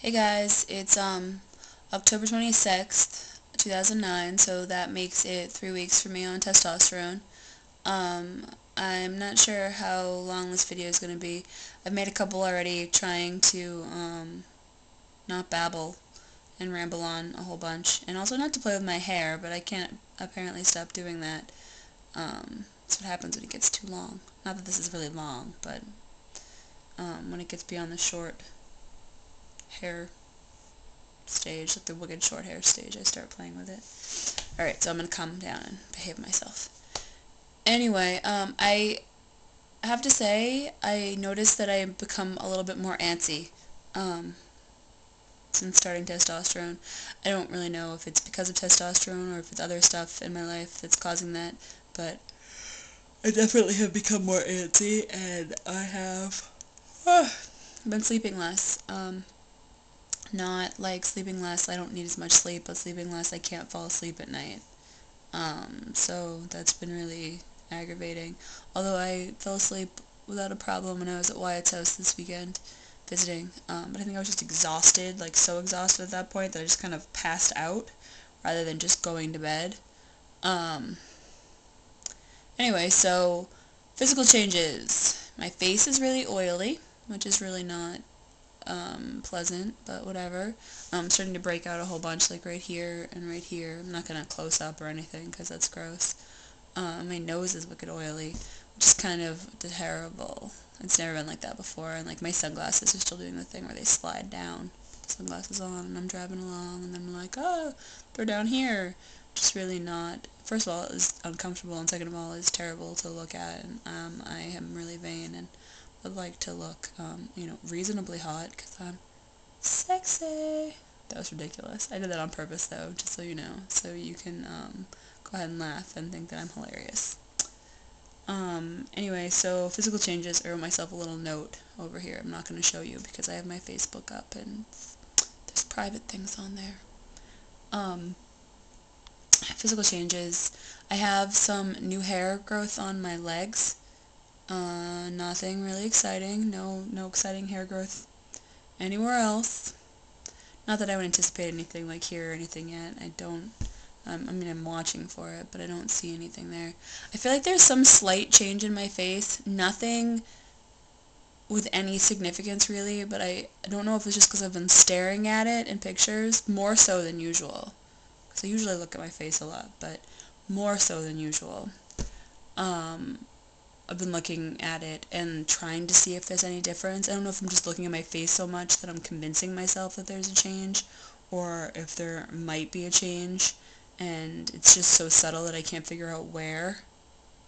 Hey guys, it's October 26th, 2009, so that makes it 3 weeks for me on testosterone. Um, I'm not sure how long this video is going to be. I've made a couple already trying to not babble and ramble on a whole bunch, and also not to play with my hair, but I can't apparently stop doing that. That's what happens when it gets too long. Not that this is really long, but when it gets beyond the short hair stage, like the wicked short hair stage, I start playing with it. Alright, so I'm gonna calm down and behave myself. Anyway, I have to say, I noticed that I've become a little bit more antsy, since starting testosterone. I don't really know if it's because of testosterone or if it's other stuff in my life that's causing that, but I definitely have become more antsy, and I have been sleeping less. Not like sleeping less, I don't need as much sleep, but sleeping less, I can't fall asleep at night. So that's been really aggravating. Although I fell asleep without a problem when I was at Wyatt's house this weekend visiting. But I think I was just exhausted, like so exhausted at that point that I just kind of passed out rather than just going to bed. Um, anyway, so physical changes. My face is really oily, which is really not pleasant, but whatever. I'm starting to break out a whole bunch, like right here and right here. I'm not gonna close up or anything, because that's gross. My nose is wicked oily, which is kind of terrible. It's never been like that before, and like my sunglasses are still doing the thing where they slide down. Put the sunglasses on, and I'm driving along, and then I'm like, oh, they're down here. Just really not. First of all, it's uncomfortable, and second of all, it's terrible to look at. And I am really vain, and would like to look, reasonably hot, because I'm sexy. That was ridiculous. I did that on purpose, though, just so you know, so you can go ahead and laugh and think that I'm hilarious. Anyway, so physical changes, I wrote myself a little note over here. I'm not going to show you because I have my Facebook up and there's private things on there. Physical changes. I have some new hair growth on my legs. Nothing really exciting. No exciting hair growth anywhere else. Not that I would anticipate anything like here or anything yet. I don't. I'm watching for it, but I don't see anything there. I feel like there's some slight change in my face. Nothing with any significance, really, but I don't know if it's just because I've been staring at it in pictures, more so than usual. Because I usually look at my face a lot, but more so than usual. I've been looking at it and trying to see if there's any difference. I don't know if I'm just looking at my face so much that I'm convincing myself that there's a change, or if there might be a change, and it's just so subtle that I can't figure out where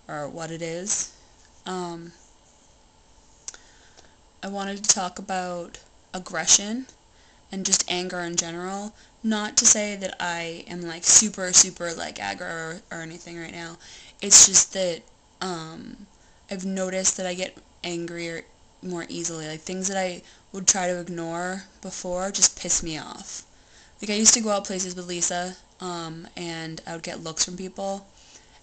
or what it is. I wanted to talk about aggression and just anger in general. Not to say that I am like super like aggro or anything right now. It's just that I've noticed that I get angrier more easily. Like things that I would try to ignore before just piss me off. Like I used to go out places with Lisa, and I would get looks from people,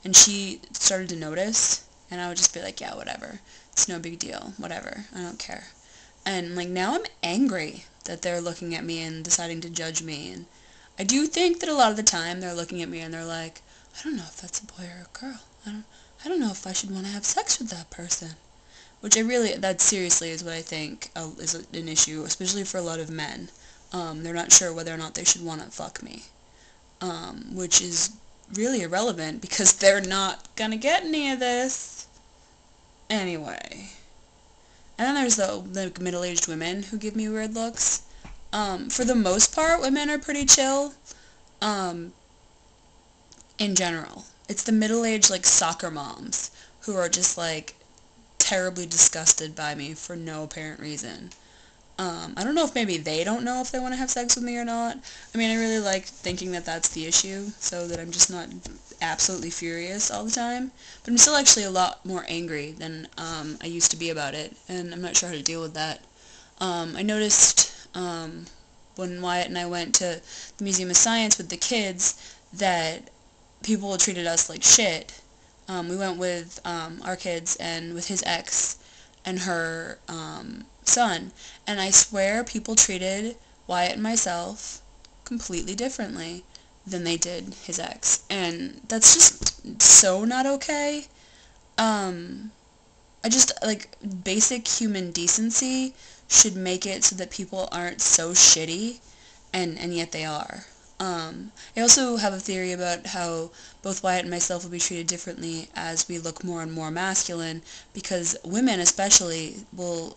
and she started to notice, and I would just be like, yeah, whatever. It's no big deal. Whatever. I don't care. And like now I'm angry that they're looking at me and deciding to judge me, and I do think that a lot of the time they're looking at me and they're like, I don't know if that's a boy or a girl. I don't know if I should want to have sex with that person. Which that seriously is what I think is an issue, especially for a lot of men. They're not sure whether or not they should want to fuck me. Which is really irrelevant because they're not gonna get any of this. Anyway. And then there's the middle-aged women who give me weird looks. For the most part, women are pretty chill. In general. It's the middle-aged, like, soccer moms who are just, like, terribly disgusted by me for no apparent reason. I don't know if maybe they don't know if they want to have sex with me or not. I mean, I really like thinking that that's the issue, so that I'm just not absolutely furious all the time. But I'm still actually a lot more angry than I used to be about it, and I'm not sure how to deal with that. I noticed when Wyatt and I went to the Museum of Science with the kids that people treated us like shit. We went with our kids and with his ex and her son, and I swear people treated Wyatt and myself completely differently than they did his ex. And that's just so not okay. I just, like, basic human decency should make it so that people aren't so shitty, and yet they are. I also have a theory about how both Wyatt and myself will be treated differently as we look more and more masculine, because women especially will,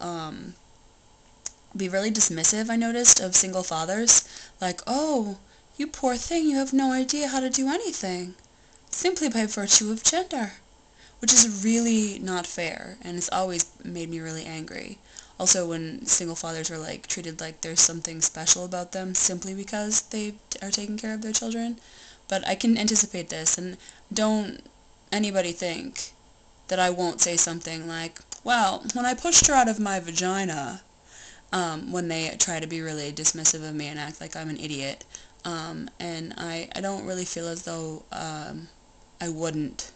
be really dismissive, I noticed, of single fathers. Like, oh, you poor thing, you have no idea how to do anything, simply by virtue of gender. Which is really not fair, and it's always made me really angry. Also, when single fathers are, like, treated like there's something special about them simply because they are taking care of their children. But I can anticipate this, and don't anybody think that I won't say something like, well, when I pushed her out of my vagina, when they try to be really dismissive of me and act like I'm an idiot. And I don't really feel as though I wouldn't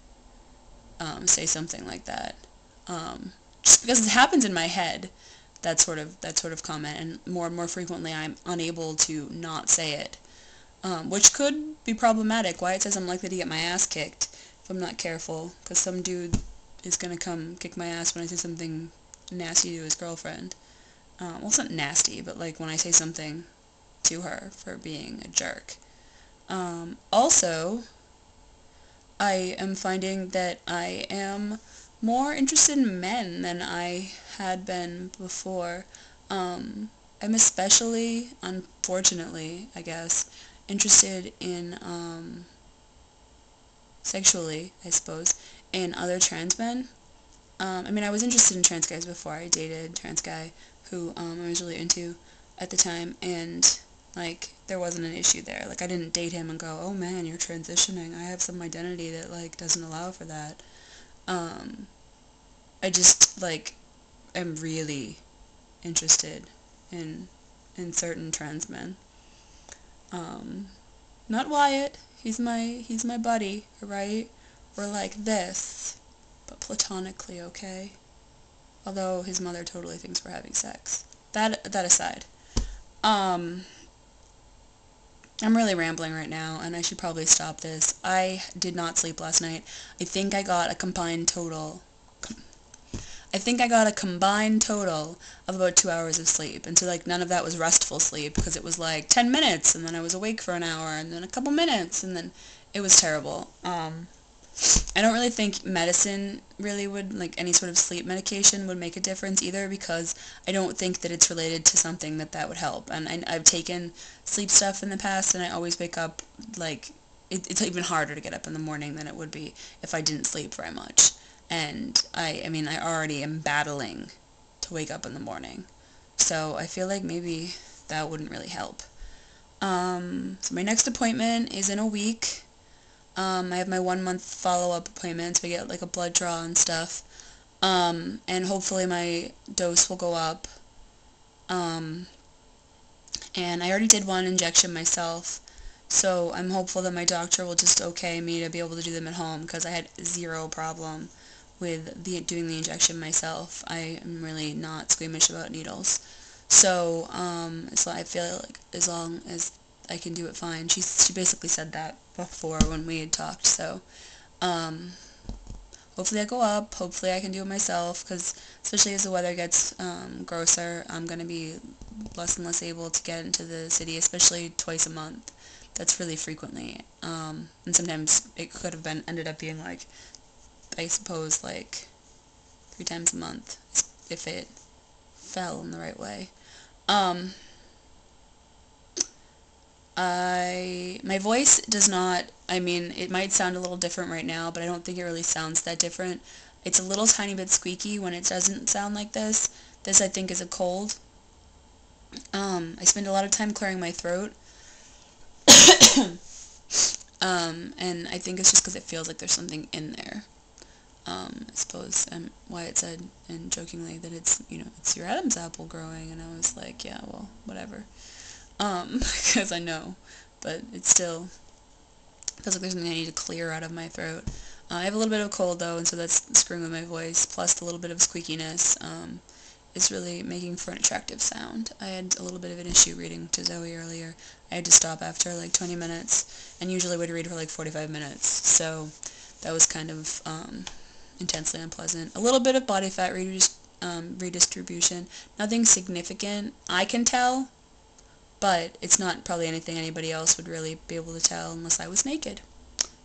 say something like that. Just because it happens in my head, that sort of comment, and more frequently I'm unable to not say it, which could be problematic. Wyatt says I'm likely to get my ass kicked if I'm not careful, because some dude is gonna come kick my ass when I say something nasty to his girlfriend. Well, it's not nasty, but like when I say something to her for being a jerk. Also, I am finding that I am more interested in men than I had been before. I'm especially, unfortunately, I guess, interested in, sexually, I suppose, in other trans men. I mean, I was interested in trans guys before. I dated a trans guy who, I was really into at the time, and, like, there wasn't an issue there. Like, I didn't date him and go, oh man, you're transitioning. I have some identity that, like, doesn't allow for that. I just, like, am really interested in certain trans men. Not Wyatt. He's my buddy, right? We're like this, but platonically, okay? Although his mother totally thinks we're having sex. That aside. I'm really rambling right now, and I should probably stop this. I did not sleep last night. I think I got a combined total of about 2 hours of sleep. And so, like, none of that was restful sleep, because it was like 10 minutes, and then I was awake for an hour, and then a couple minutes, and then it was terrible. I don't really think medicine really would, like, any sort of sleep medication would make a difference either, because I don't think that it's related to something that would help. And I've taken sleep stuff in the past, and I always wake up, like, it's even harder to get up in the morning than it would be if I didn't sleep very much. And I mean, I already am battling to wake up in the morning. So I feel like maybe that wouldn't really help. So my next appointment is in a week. I have my 1-month follow-up appointment, so I get, like, a blood draw and stuff. And hopefully my dose will go up. And I already did one injection myself, so I'm hopeful that my doctor will just okay me to be able to do them at home, because I had zero problem with doing the injection myself. I am really not squeamish about needles. So I feel like as long as I can do it fine. She basically said that before when we had talked, so hopefully I go up, hopefully I can do it myself, because especially as the weather gets grosser, I'm going to be less and less able to get into the city, especially twice a month. That's really frequently, and sometimes it could have ended up being, like, I suppose, like, 3 times a month, if it fell in the right way. My voice does not, I mean, it might sound a little different right now, but I don't think it really sounds that different. It's a little tiny bit squeaky when it doesn't sound like this. This, I think, is a cold. I spend a lot of time clearing my throat. And I think it's just because it feels like there's something in there. I suppose Wyatt said, and jokingly, that it's, it's your Adam's apple growing, and I was like, yeah, well, whatever. Because I know, but it still feels like there's something I need to clear out of my throat. I have a little bit of a cold, though, and so that's screwing with my voice, plus the little bit of squeakiness. is really making for an attractive sound. I had a little bit of an issue reading to Zoe earlier. I had to stop after like 20 minutes, and usually would read for like 45 minutes, so that was kind of intensely unpleasant. A little bit of body fat redistribution, nothing significant, I can tell, but it's not probably anything anybody else would really be able to tell unless I was naked.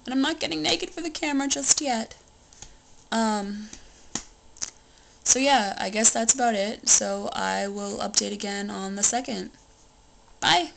And I'm not getting naked for the camera just yet. So yeah, I guess that's about it. So I will update again on the 2nd. Bye!